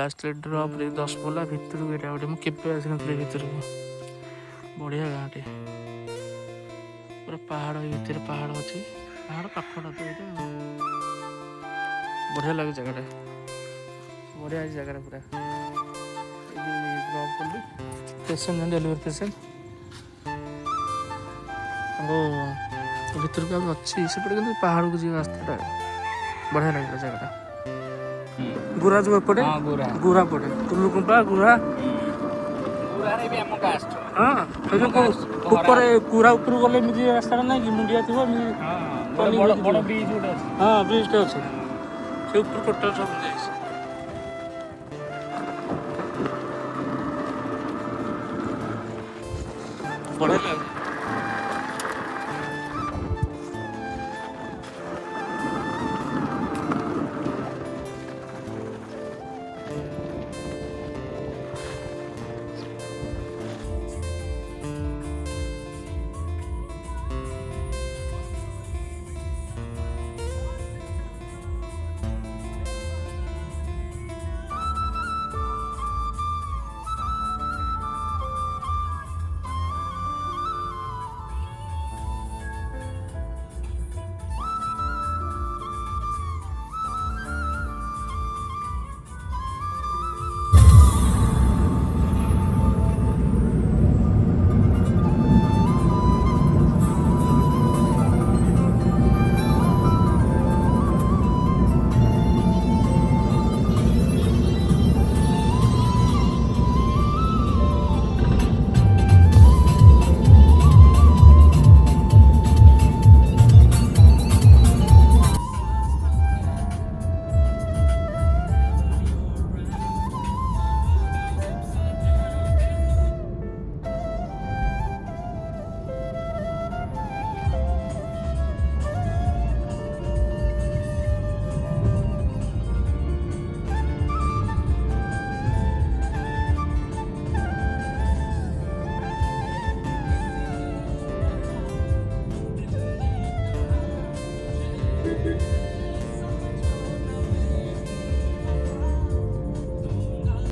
last drop 10 पल्ला भितर गोटे मुझे आसी भितर को बढ़िया गाँटे पूरा पहाड़ भितर पहाड़ अच्छी पहाड़ पाखटा तो ये बढ़िया लगे जगह बढ़िया जगह पूरा ड्रप कली पेसेंट डेलीवरी पेसेंट भितर को अच्छी सेपटे कि पहाड़ को जी रास्ता बढ़िया लगे जगह गुरा जो एपटे गुरा पटे तुलुकुंपा गुरा हाँ ऊपर गुरा ऊपर गले मिजी रास्ता ना कि मुंडिया थी बड़ ब्रिज हाँ ब्रिज टे अच्छे से ऊपर टोटल सब जाइए बढ़िया लगे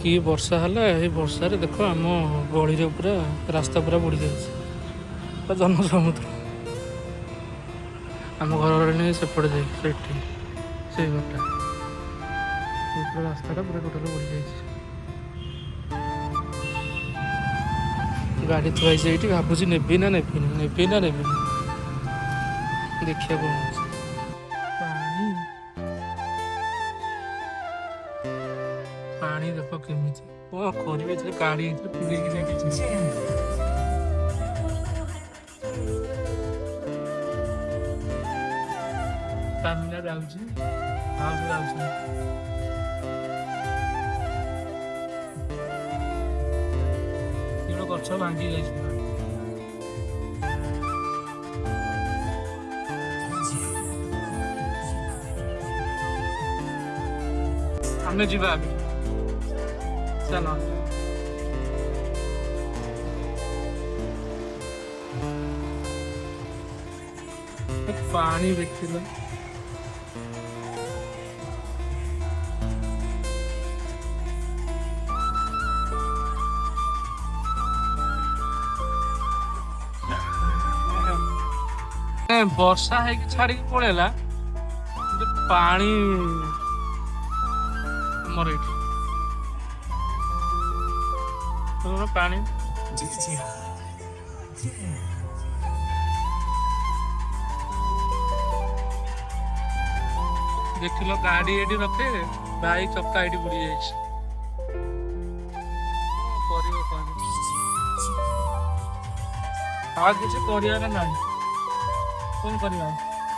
कि वर्षा है वर्षा रे देखो आम गली रे पूरा रास्ता पूरा बुड़ी जाए जनसमुद्र आम घर नहीं सेपटे जाए से घरटा रास्ता पूरा टोटाल बुड़ी जाए गाड़ी थुआई ये भावुँ नेबी ना देखिए कौन पानी देख केमी कौन करेंगे गाड़ी पूरे स्टामिना जाऊँगी गछ भांगी जाए आम जा चलो पानी देखिए वर्षा है कि छाड़ी पड़ेला पानी मर पानी देख लो गाड़ी एडी रखे बाइक चक्का एडी बुड़ी जाए आज किसी कर ना कौन करवा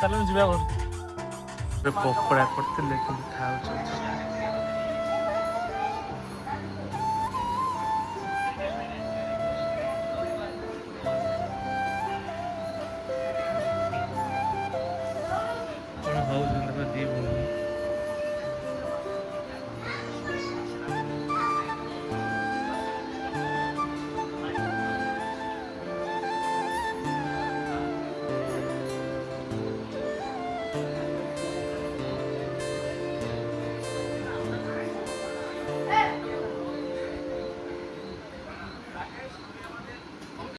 चलो जा घर पकड़ा करते लेकिन खाऊ